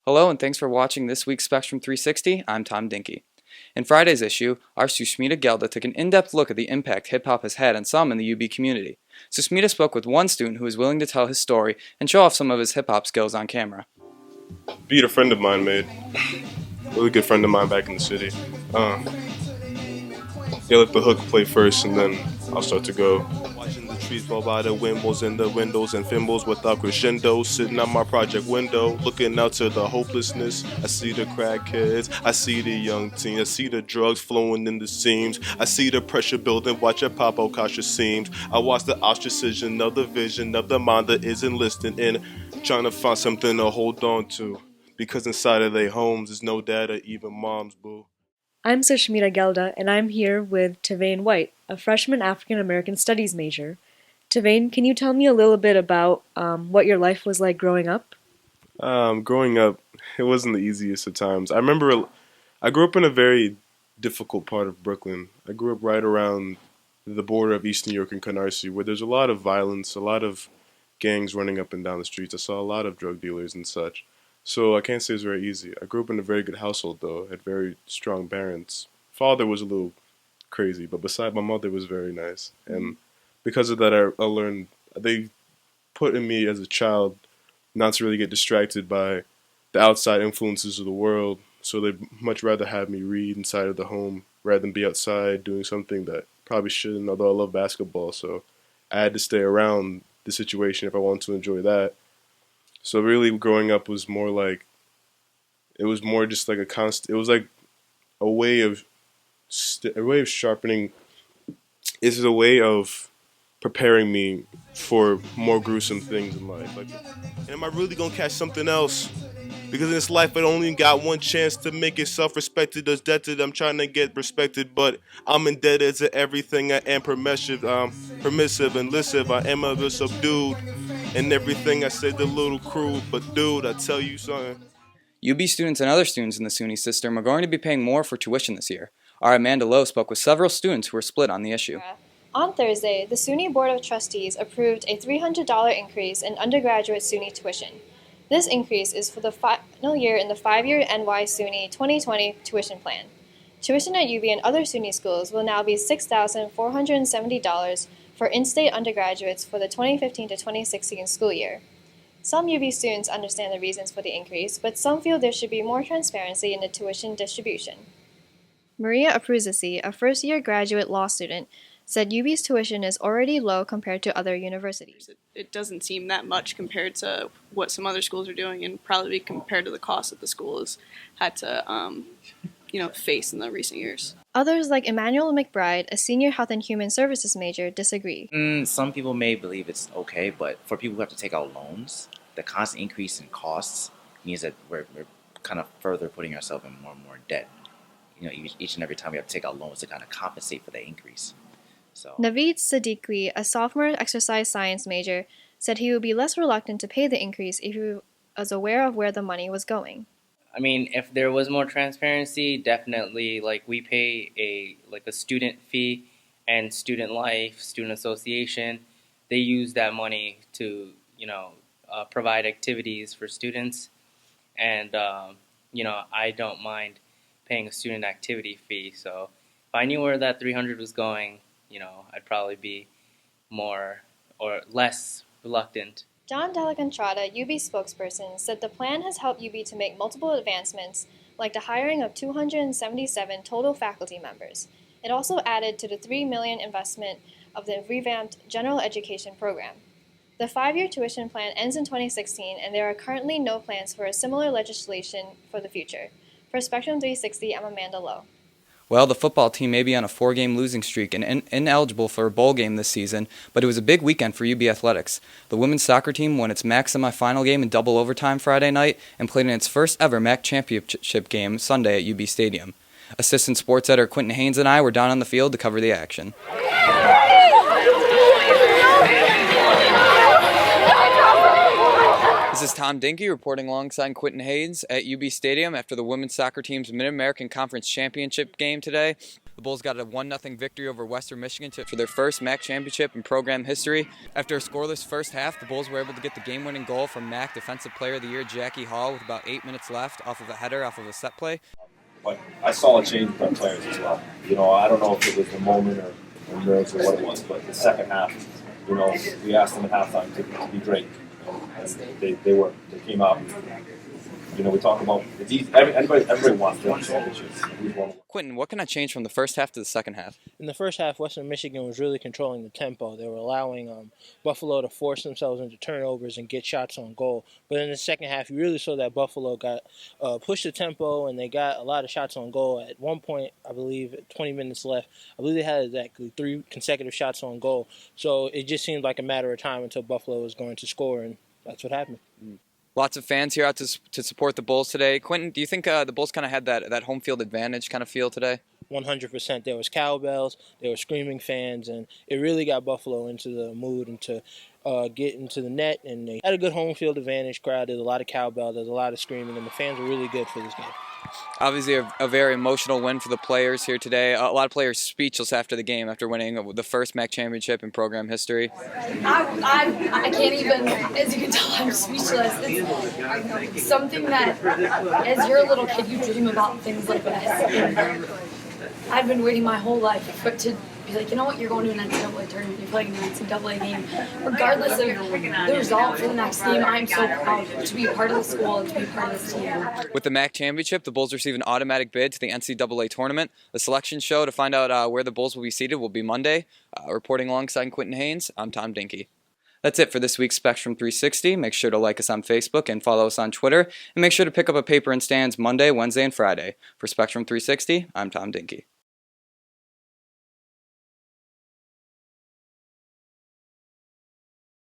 Hello and thanks for watching this week's Spectrum 360. I'm Tom Dinky. In Friday's issue, our Susmita Gelda took an in-depth look at the impact hip-hop has had on some in the UB community. Susmita spoke with one student who was willing to tell his story and show off some of his hip-hop skills on camera. Beat a friend of mine made. Really good friend of mine back in the city. Yeah, let the hook play first and then I'll start to go. Watching the trees fall by the windmills and the windows and thimbles without crescendos. Sitting out my project window, looking out to the hopelessness. I see the crackheads, I see the young teens, I see the drugs flowing in the seams. I see the pressure building, watch it pop out cautious seams. I watch the ostracism of the vision of the mind that isn't listening in, trying to find something to hold on to. Because inside of their homes there's no dad or even moms, boo. I'm Susmita Gelda, and I'm here with Tavaine Whyte, a freshman African American Studies major. Tavaine, can you tell me a little bit about what your life was like growing up? Growing up, it wasn't the easiest of times. I remember I grew up in a very difficult part of Brooklyn. I grew up right around the border of East New York and Canarsie, where there's a lot of violence, a lot of gangs running up and down the streets. I saw a lot of drug dealers and such. So I can't say it's very easy. I grew up in a very good household, though. Had very strong parents. Father was a little crazy, but beside my mother was very nice. And because of that, I learned, they put in me as a child not to really get distracted by the outside influences of the world. So they'd much rather have me read inside of the home rather than be outside doing something that probably shouldn't, although I love basketball. So I had to stay around the situation if I wanted to enjoy that. So really growing up was more like, it was more just like a constant, it was like a way of sharpening, it's a way of preparing me for more gruesome things in life. Like, and am I really gonna catch something else? Because in this life, I only got one chance to make it self-respected. As debted, I'm trying to get respected, but I'm indebted to everything. I am permissive and lissive. I am a bit subdued, and everything I said a little cruel. But dude, I tell you something. UB students and other students in the SUNY system are going to be paying more for tuition this year. Our Amanda Lowe spoke with several students who were split on the issue. On Thursday, the SUNY Board of Trustees approved a $300 increase in undergraduate SUNY tuition. This increase is for the final year in the 5-year NY SUNY 2020 tuition plan. Tuition at UB and other SUNY schools will now be $6,470 for in-state undergraduates for the 2015 to 2016 school year. Some UB students understand the reasons for the increase, but some feel there should be more transparency in the tuition distribution. Maria Apruzzese, a first-year graduate law student, said UB's tuition is already low compared to other universities. It doesn't seem that much compared to what some other schools are doing, and probably compared to the cost that the school has had to face in the recent years. Others, like Emmanuell McBryde, a senior health and human services major, disagree. Some people may believe it's okay, but for people who have to take out loans, the constant increase in costs means that we're kind of further putting ourselves in more and more debt. You know, each and every time we have to take out loans to kind of compensate for the increase. So. Navid Siddiqui, a sophomore exercise science major, said he would be less reluctant to pay the increase if he was aware of where the money was going. I mean, if there was more transparency, definitely, we pay a student fee and student life, student association, they use that money to, provide activities for students. And, I don't mind paying a student activity fee. So if I knew where that $300 was going, I'd probably be more or less reluctant. John Delacontrada, UB spokesperson, said the plan has helped UB to make multiple advancements, like the hiring of 277 total faculty members. It also added to the $3 million investment of the revamped general education program. The 5-year tuition plan ends in 2016, and there are currently no plans for a similar legislation for the future. For Spectrum 360, I'm Amanda Lowe. Well, the football team may be on a 4-game losing streak and ineligible for a bowl game this season, but it was a big weekend for UB Athletics. The women's soccer team won its MAC semifinal game in double overtime Friday night and played in its first ever MAC championship game Sunday at UB Stadium. Assistant sports editor Quentin Haynes and I were down on the field to cover the action. This is Tom Dinky reporting alongside Quentin Haynes at UB Stadium after the women's soccer team's Mid-American Conference Championship game today. The Bulls got a 1-0 victory over Western Michigan for their first MAC championship in program history. After a scoreless first half, the Bulls were able to get the game-winning goal from MAC Defensive Player of the Year Jackie Hall with about 8 minutes left off of a header off of a set play. But I saw a change with our players as well. I don't know if it was the moment or nerves or what it was, but the second half, we asked them at halftime to be great. And they were. They came out. We talk about it's easy. Everybody wants to win championships. Quentin, what can I change from the first half to the second half? In the first half, Western Michigan was really controlling the tempo. They were allowing Buffalo to force themselves into turnovers and get shots on goal. But in the second half, you really saw that Buffalo got pushed the tempo, and they got a lot of shots on goal. At one point, I believe, 20 minutes left, I believe they had exactly 3 consecutive shots on goal. So it just seemed like a matter of time until Buffalo was going to score, and that's what happened. Lots of fans here out to support the Bulls today. Quentin, do you think the Bulls kind of had that home field advantage kind of feel today? 100%. There was cowbells, there were screaming fans, and it really got Buffalo into the mood and to get into the net. And they had a good home field advantage crowd. There's a lot of cowbell, there's a lot of screaming, and the fans were really good for this game. Obviously a very emotional win for the players here today. A lot of players speechless after the game, after winning the first MAC championship in program history. I can't even, as you can tell, I'm speechless. It's something that, as you're a little kid, you dream about things like this. And I've been waiting my whole life for it to be like, you know what, you're going to an NCAA tournament, you're playing an NCAA game. Regardless of the result for the next game, I'm so proud to be a part of the school and to be part of this team. With the MAC championship, the Bulls receive an automatic bid to the NCAA tournament. The selection show to find out where the Bulls will be seated will be Monday. Reporting alongside Quentin Haynes, I'm Tom Dinky. That's it for this week's Spectrum 360. Make sure to like us on Facebook and follow us on Twitter. And make sure to pick up a paper in stands Monday, Wednesday, and Friday. For Spectrum 360, I'm Tom Dinky.